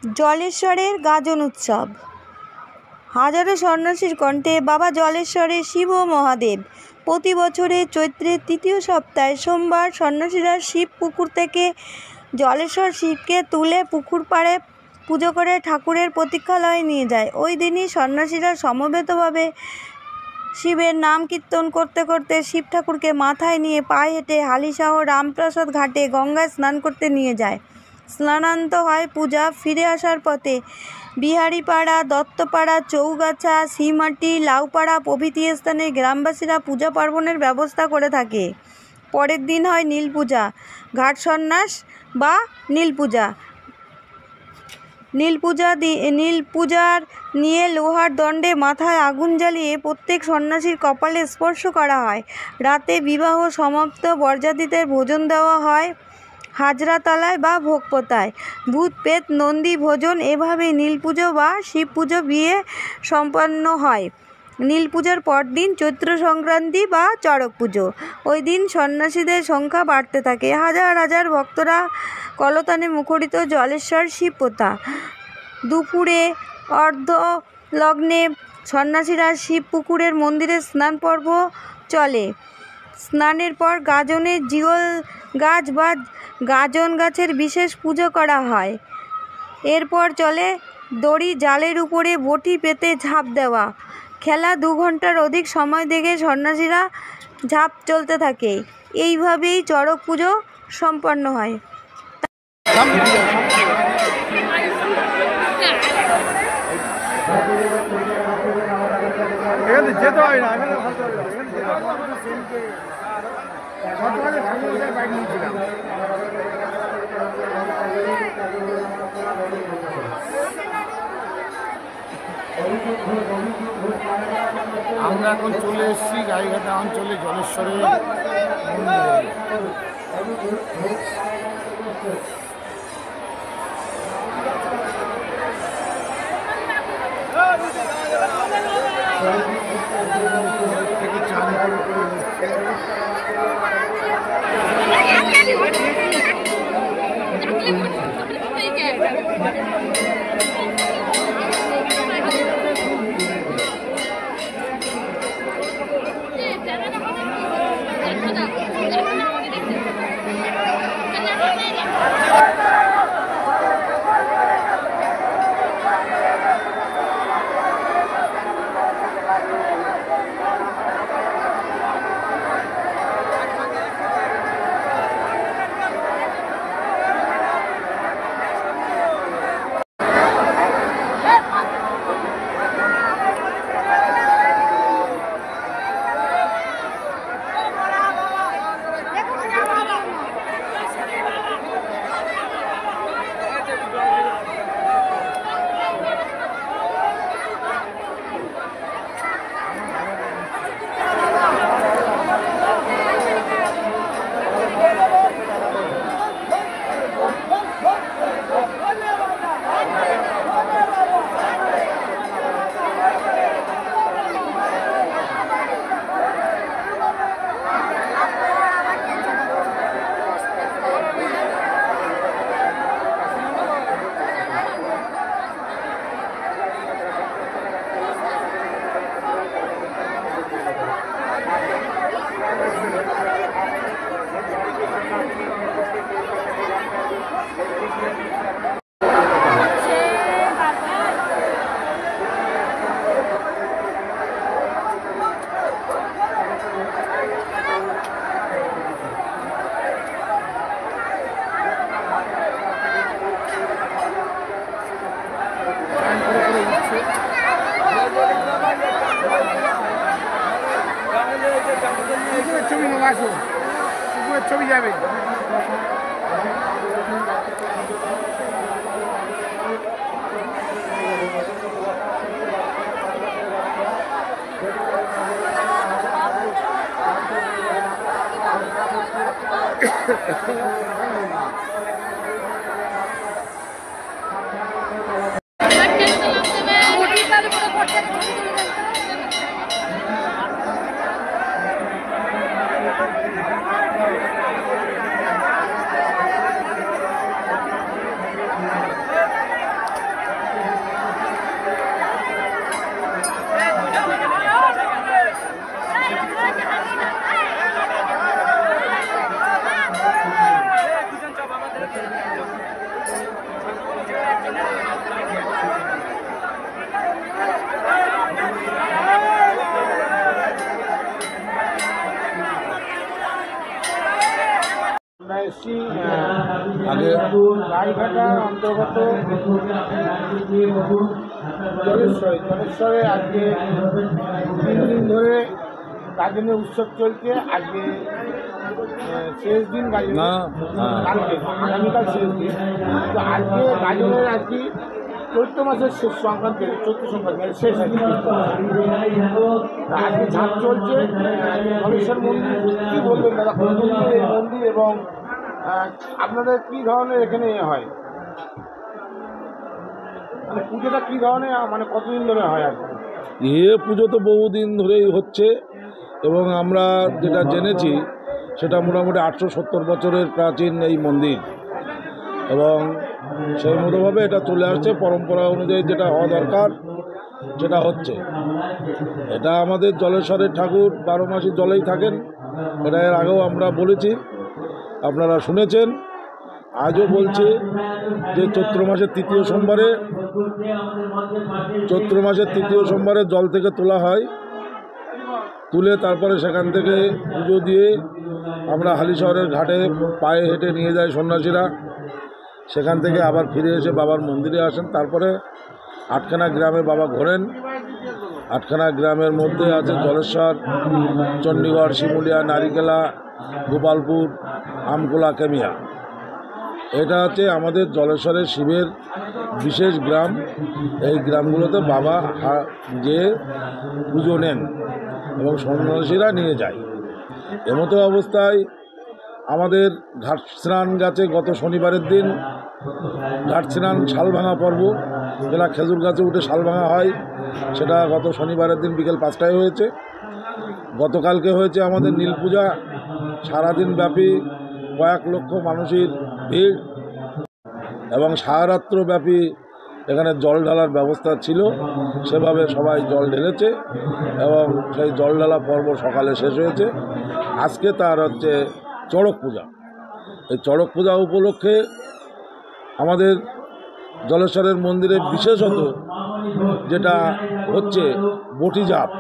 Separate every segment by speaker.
Speaker 1: জলেশ্বরের গাজন উৎসব। হাজারো সন্ন্যাসীর কণ্ঠে বাবা জলেশ্বরের শিব ও মহাদেব। প্রতি বছরের চৈত্রের তৃতীয় সপ্তাহে সোমবার সন্ন্যাসীরা শিব পুকুর থেকে জলেশ্বর শিবকে তুলে পুকুর পাড়ে পুজো করে ঠাকুরের প্রতীক্ষালয়ে নিয়ে যায়। ওই দিনই সন্ন্যাসীরা সমবেতভাবে শিবের নাম কীর্তন করতে করতে শিব ঠাকুরকে মাথায় নিয়ে পায়ে হেঁটে হালিশহর রামপ্রসাদ ঘাটে গঙ্গায় স্নান করতে নিয়ে যায়। স্নানান্ত হয় পূজা। ফিরে আসার পথে বিহারীপাড়া, দত্তপাড়া, চৌগাছা, শ্রীমাটি, লাউপাড়া প্রভৃতি স্থানে গ্রামবাসীরা পূজা পার্বণের ব্যবস্থা করে থাকে। পরের দিন হয় নীল পূজা, ঘাট সন্ন্যাস বা নীল পূজা। নীল পূজার নিয়ে লোহার দণ্ডে মাথায় আগুন জ্বালিয়ে প্রত্যেক সন্ন্যাসীর কপালে স্পর্শ করা হয়। রাতে বিবাহ সমাপ্ত বরযাত্রীদের ভোজন দেওয়া হয় হাজরাতলায় বা ভোগপতায়। ভূত প্রেত নন্দী ভোজন। এভাবেই নীল পুজো বা শিব পুজো বিয়ে সম্পন্ন হয়। নীল পূজার পরদিন চৈত্র সংক্রান্তি বা চড়ক পুজো। ওই দিন সন্ন্যাসীদের সংখ্যা বাড়তে থাকে। হাজার হাজার ভক্তরা কলতানে মুখরিত জলেশ্বর শিব পোতা। দুপুরে অর্ধলগ্নে সন্ন্যাসীরা শিব পুকুরের মন্দিরে স্নান পর্ব চলে। স্নানের পর গাজনের জিওল গাছ বা গাজন গাছের বিশেষ পুজো করা হয়। এরপর চলে দড়ি জালের উপরে বটি পেতে ঝাঁপ দেওয়া খেলা। 2 ঘন্টার অধিক সময় থেকে সন্ন্যাসীরা ঝাঁপ চলতে থাকে। এইভাবেই চড়ক পুজো সম্পন্ন হয়।
Speaker 2: আমরা এখন চলে এসেছি গাইঘাটা অঞ্চলে জলেশ্বরে ছবি যাবে। আমরা এসছি আগে গাইঘাটা অন্তর্গত জলেশ্বরে আজকে 3 দিন ধরে গাজনের উৎসব চলছে। আজকে শেষ দিন গাজনের, কালকে আগামীকাল শেষ দিন। তো আজকে গাজনের আজকে চৈত্র মাসের শেষ সংক্রান্তি, চৈত্র সংক্রান্তি শেষ আজকে আজকে ঝাঁপ চলছে জলেশ্বর মন্দির। কী বলবেন দাদা, এই মন্দির এবং আপনাদের কী ধরনের এখানে হয়, মানে পুজোটা কী ধরনের, মানে কতদিন ধরে হয়? আর
Speaker 3: পুজো তো বহুদিন ধরেই হচ্ছে এবং আমরা যেটা জেনেছি সেটা মোটামুটি 870 বছরের প্রাচীন এই মন্দির এবং সেই মতোভাবে এটা চলে আসছে পরম্পরা অনুযায়ী। যেটা হওয়া দরকার যেটা হচ্ছে, এটা আমাদের জলেশ্বরের ঠাকুর 12 মাসই জলেই থাকেন। এটা এর আগেও আমরা বলেছি, আপনারা শুনেছেন। আজও বলছি যে চৈত্র মাসের তৃতীয় সোমবারে জল থেকে তোলা হয়, তুলে তারপরে সেখান থেকে পুজো দিয়ে আমরা হালিশহরের ঘাটে পায়ে হেঁটে নিয়ে যাই সন্ন্যাসীরা। সেখান থেকে আবার ফিরে এসে বাবার মন্দিরে আসেন। তারপরে 8খানা গ্রামে বাবা ঘোরেন। 8খানা গ্রামের মধ্যে আছে জলেশ্বর, চণ্ডীগড়, শিমুলিয়া, নারিকেলা, গোপালপুর, আমকোলা, কেমিয়া। এটা হচ্ছে আমাদের জলেশ্বরের শিবের বিশেষ গ্রাম। এই গ্রামগুলোতে বাবা যে পুজো নেন এবং সন্ন্যাসীরা নিয়ে যায়। এমতো অবস্থায় আমাদের ঘাট স্নান গাছে গত শনিবারের দিন ঘাট স্নান শালভাঙা পর্ব, যেটা খেজুর গাছে উঠে শালভাঙা হয়, সেটা গত শনিবারের দিন বিকেল 5টায় হয়েছে। গতকালকে হয়েছে আমাদের নীল পূজা। সারাদিন ব্যাপী কয়েক লক্ষ মানুষের ভিড় এবং সারারাত্র ব্যাপী এখানে জল ঢালার ব্যবস্থা ছিল। সেভাবে সবাই জল ঢেলেছে এবং সেই জল ঢালা পর্ব সকালে শেষ হয়েছে। আজকে তার হচ্ছে চড়ক পূজা। এই চড়ক পূজা উপলক্ষে আমাদের জলেশ্বরের মন্দিরে বিশেষত যেটা হচ্ছে বটিঝাঁপ।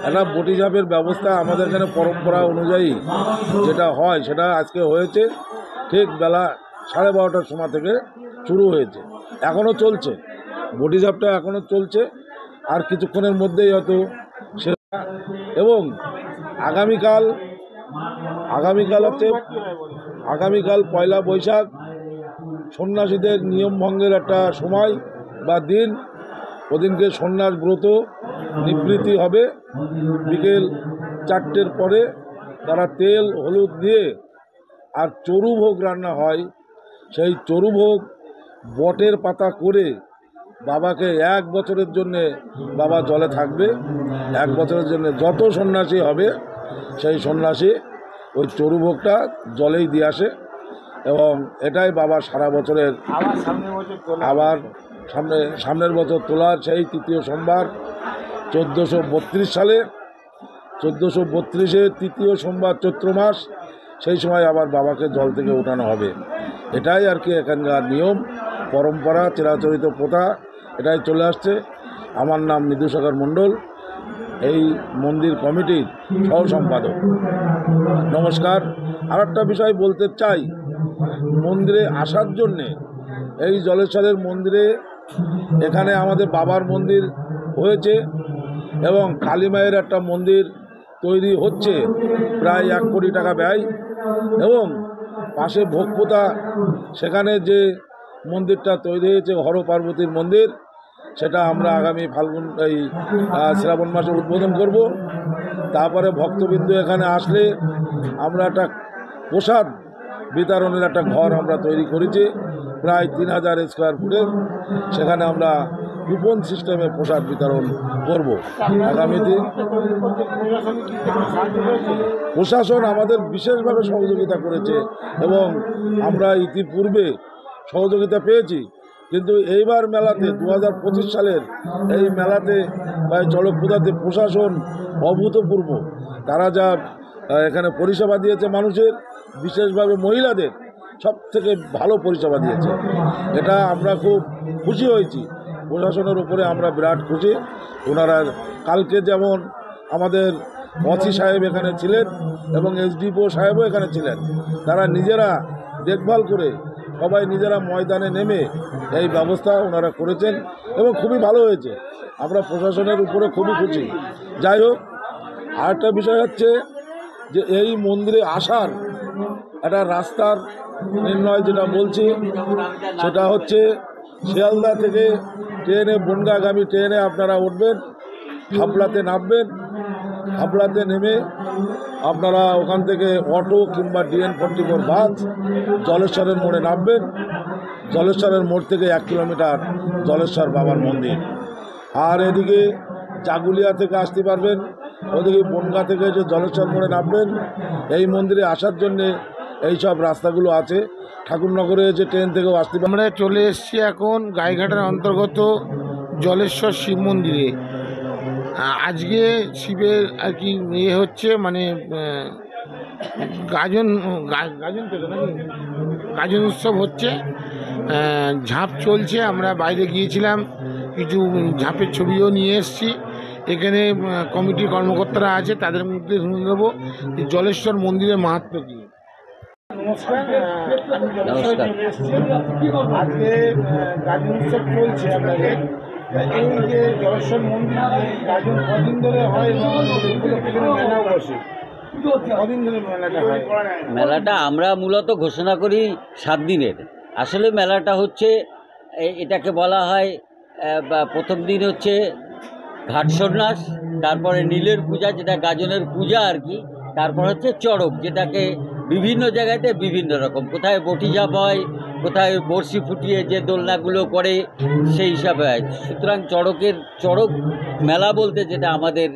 Speaker 3: একটা বটিঝাঁপের ব্যবস্থা আমাদের এখানে পরম্পরা অনুযায়ী যেটা হয় সেটা আজকে হয়েছে। ঠিক বেলা 12:30টার সময় থেকে শুরু হয়েছে, এখনও চলছে। বটিঝাঁপটা এখনও চলছে, আর কিছুক্ষণের মধ্যেই হয়তো সেটা। এবং আগামীকাল পয়লা বৈশাখ, সন্ন্যাসীদের নিয়ম ভঙ্গের একটা সময় বা দিন। ওদিনকে সন্ন্যাস ব্রত নিবৃত্তি হবে। বিকেল 4টের পরে তারা তেল হলুদ দিয়ে আর চরুভোগ রান্না হয়। সেই চরুভোগ বটের পাতা করে বাবাকে 1 বছরের জন্যে বাবা জলে থাকবে। 1 বছরের জন্য যত সন্ন্যাসী হবে সেই সন্ন্যাসী ওই চরুভোগটা জলেই দিয়ে আসে এবং এটাই বাবা সারা বছরের। আবার সামনের বছর তোলার সেই তৃতীয় সোমবার 1432 সালে 1432-এর তৃতীয় সোমবার চৈত্র মাস, সেই সময় আবার বাবাকে জল থেকে ওঠানো হবে। এটাই আর কি এখানকার নিয়ম, পরম্পরা, চিরাচরিত প্রথা, এটাই চলে আসছে। আমার নাম নিদুসাগর মণ্ডল, এই মন্দির কমিটির সহ সম্পাদক। নমস্কার। আর একটা বিষয় বলতে চাই, মন্দিরে আসার জন্যে এই জলেশ্বরের মন্দিরে এখানে আমাদের বাবার মন্দির হয়েছে এবং কালী মায়ের একটা মন্দির তৈরি হচ্ছে, প্রায় 1 কোটি টাকা ব্যয়। এবং পাশে ভোগপোতা, সেখানে যে মন্দিরটা তৈরি হয়েছে হর পার্বতীর মন্দির, সেটা আমরা আগামী শ্রাবণ মাসে উদ্বোধন করব। তারপরে ভক্তবিন্দু এখানে আসলে আমরা একটা প্রসাদ বিতরণের একটা ঘর আমরা তৈরি করেছি, প্রায় 3000 স্কোয়ার ফুটের। সেখানে আমরা কুপন সিস্টেমে প্রসাদ বিতরণ করব আগামী দিন। প্রশাসন আমাদের বিশেষভাবে সহযোগিতা করেছে এবং আমরা ইতিপূর্বে সহযোগিতা পেয়েছি, কিন্তু এইবার মেলাতে 2025 সালের এই মেলাতে বা চড়ক পূজাতে প্রশাসন অভূতপূর্ব। তারা যা এখানে পরিষেবা দিয়েছে মানুষের, বিশেষভাবে মহিলাদের, সব থেকে ভালো পরিষেবা দিয়েছে। এটা আমরা খুব খুশি হয়েছি, প্রশাসনের উপরে আমরা বিরাট খুশি। ওনারা কালকে যেমন আমাদের ওসি সাহেব এখানে ছিলেন এবং এসডিপিও সাহেবও এখানে ছিলেন, তারা নিজেরা দেখভাল করে সবাই নিজেরা ময়দানে নেমে এই ব্যবস্থা ওনারা করেছেন এবং খুবই ভালো হয়েছে। আমরা প্রশাসনের উপরে খুবই খুশি। যাই হোক, আরেকটা বিষয় হচ্ছে যে এই মন্দিরে আসার একটা রাস্তার নির্ণয় যেটা বলছি, সেটা হচ্ছে শিয়ালদা থেকে ট্রেনে, বনগাঁগামী ট্রেনে আপনারা উঠবেন, হাবড়াতে নামবেন, হাবড়াতে নেমে আপনারা ওখান থেকে অটো কিংবা DN44 বাস জলেশ্বরের মোড়ে নামবেন। জলেশ্বরের মোড় থেকে 1 কিলোমিটার জলেশ্বর বাবার মন্দির। আর এদিকে জাগুলিয়া থেকে আসতে পারবেন, ওদিকে বনগাঁ থেকে যে জলেশ্বর মোড়ে নামবেন। এই মন্দিরে আসার জন্যে এই সব রাস্তাগুলো আছে। ঠাকুরনগরে যে ট্রেন থেকেও আসতে পারবেন।
Speaker 2: আমরা চলে এসেছি এখন গাইঘাটার অন্তর্গত জলেশ্বর শিব মন্দিরে। আজকে শিবের আর কি ইয়ে হচ্ছে, মানে গাজন থেকে নাকি গাজন উৎসব হচ্ছে, ঝাঁপ চলছে। আমরা বাইরে গিয়েছিলাম, কিছু ঝাঁপের ছবিও নিয়ে এসেছি। এখানে কমিটির কর্মকর্তারা আছে, তাদের মধ্যে শুনে দেবো যে জলেশ্বর মন্দিরের মাহাত্ম্য কী। নমস্কার, আমি জলেশ্বর চলে এসেছি। আজকে গাজন উৎসব চলছে আপনাদের। এই যে জলেশ্বর মন্দির গাজন কদিন ধরে হয় এবং মেলা বসে, কদিন ধরে মেলাটা হয়?
Speaker 4: মেলাটা আমরা মূলত ঘোষণা করি 7 দিনের। আসলে মেলাটা হচ্ছে এটাকে বলা হয় প্রথম দিন হচ্ছে ঘাট সন্ন্যাস, তারপরে নীলের পূজা যেটা গাজনের পূজা আর কি, তারপর হচ্ছে চড়ক, যেটাকে বিভিন্ন জায়গাতে বিভিন্ন রকম, কোথায় বটি ঝাঁপ হয়, কোথায় বড়শি ফুটিয়ে যে দোলনাগুলো করে সেই হিসাবে হয়। সুতরাং চড়ক মেলা বলতে যেটা আমাদের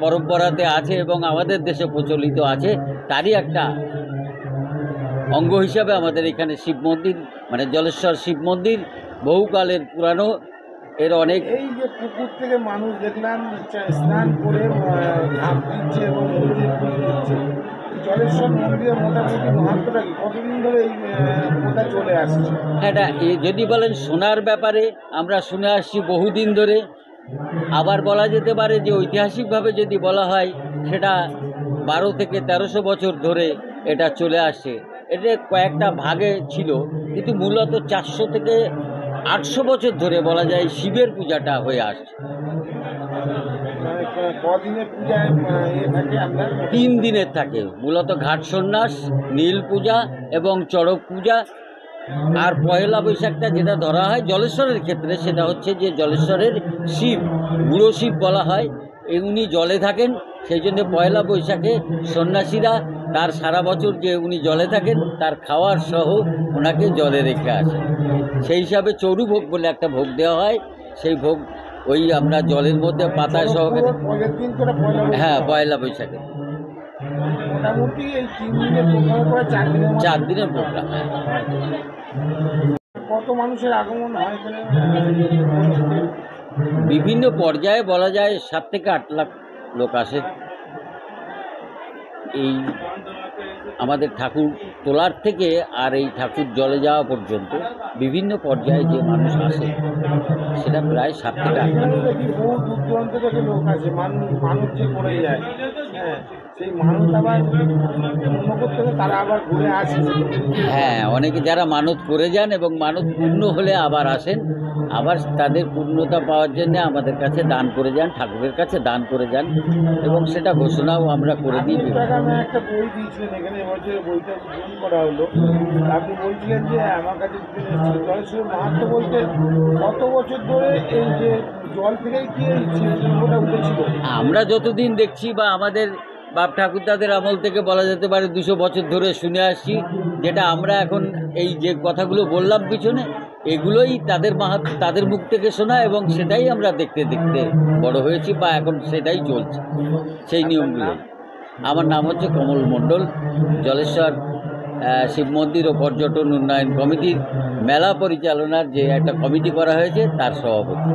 Speaker 4: পরম্পরাতে আছে এবং আমাদের দেশে প্রচলিত আছে, তারই একটা অঙ্গ হিসাবে আমাদের এখানে শিব মন্দির, মানে জলেশ্বর শিব মন্দির বহুকালের পুরানো। এর অনেক
Speaker 2: এই যে পুকুর থেকে মানুষ দেখলাম স্নান করে ঝাঁপ দিচ্ছে এবং জলেশ্বর মন্দিরের মোটামুটি মাহাত্ম্যটা কি, কতদিন ধরে এই প্রথা চলে আসছে?
Speaker 4: এটা যদি বলেন শোনার ব্যাপারে, আমরা শুনে আসছি বহুদিন ধরে। আবার বলা যেতে পারে যে ঐতিহাসিকভাবে যদি বলা হয়, সেটা 12 থেকে 1300 বছর ধরে এটা চলে আসছে। এটা কয়েকটা ভাগে ছিল, কিন্তু মূলত 400 থেকে 800 বছর ধরে বলা যায় শিবের পূজাটা হয়ে আসছে।
Speaker 2: কদিনের পূজায় থাকে আপনার?
Speaker 4: 3 দিনের থাকে, মূলত ঘাট সন্ন্যাস, নীল পূজা এবং চড়ক পূজা। আর পয়লা বৈশাখটা যেটা ধরা হয় জলেশ্বরের ক্ষেত্রে, সেটা হচ্ছে যে জলেশ্বরের শিব, বুড়ো শিব বলা হয়, উনি জলে থাকেন, সেই জন্য পয়লা বৈশাখে সন্ন্যাসীরা তার সারা বছর যে উনি জলে থাকেন তার খাওয়ার সহ ওনাকে জলে রেখে আসেন। সেই হিসাবে চড়ু ভোগ বলে একটা ভোগ দেওয়া হয়। সেই ভোগ ওই আমরা জলের মধ্যে পাতায় সহকারে, হ্যাঁ, পয়লা বৈশাখে
Speaker 2: মোটামুটি এই 3 দিনের প্রোগ্রাম করে
Speaker 4: 4 দিনের প্রোগ্রাম।
Speaker 2: কত মানুষের আগমন হয় এখানে?
Speaker 4: বিভিন্ন পর্যায়ে বলা যায় 7 থেকে 8 লাখ লোক আসে। এই আমাদের ঠাকুর তোলার থেকে আর এই ঠাকুর জলে যাওয়া পর্যন্ত বিভিন্ন পর্যায়ে যে মানুষ আসে সেটা প্রায় 7 থেকে 8 লাখ।
Speaker 2: বহু দূর দূরান্ত থেকে লোক আসে, মানুষ যে করে যায়, হ্যাঁ, সেই মানুষ আবার পূর্ণ করতে হলে তারা আবার ঘুরে আসে।
Speaker 4: হ্যাঁ, অনেকে যারা মানত করে যান এবং মানত পূর্ণ হলে আবার আসেন, আবার তাদের পূর্ণতা পাওয়ার জন্য আমাদের কাছে দান করে যান, ঠাকুরের কাছে দান করে যান, এবং সেটা ঘোষণাও আমরা করে দিই।
Speaker 2: আমি একটা বই দিয়েছিলেন এখানে, এবছর বইটা উদ্বোধন করা হলো। আপনি বলছিলেন যে আমার কাছে জলেশ্বরের মাহাত্ম্য বলতে কত বছর ধরে এই যে জল থেকেই কি এই শিল্পটা উঠেছিল? আমরা
Speaker 4: যতদিন দেখছি বা আমাদের বাপ ঠাকুরদাদের আমল থেকে বলা যেতে পারে 200 বছর ধরে শুনে আসছি, যেটা আমরা এখন এই যে কথাগুলো বললাম পিছনে, এগুলোই তাদের মুখ থেকে শোনা, এবং সেটাই আমরা দেখতে দেখতে বড় হয়েছি বা এখন সেটাই চলছে, সেই নিয়মগুলো। আমার নাম হচ্ছে কমল মণ্ডল, জলেশ্বর শিব মন্দির ও পর্যটন উন্নয়ন কমিটির মেলা পরিচালনার যে একটা কমিটি করা হয়েছে তার সভাপতি।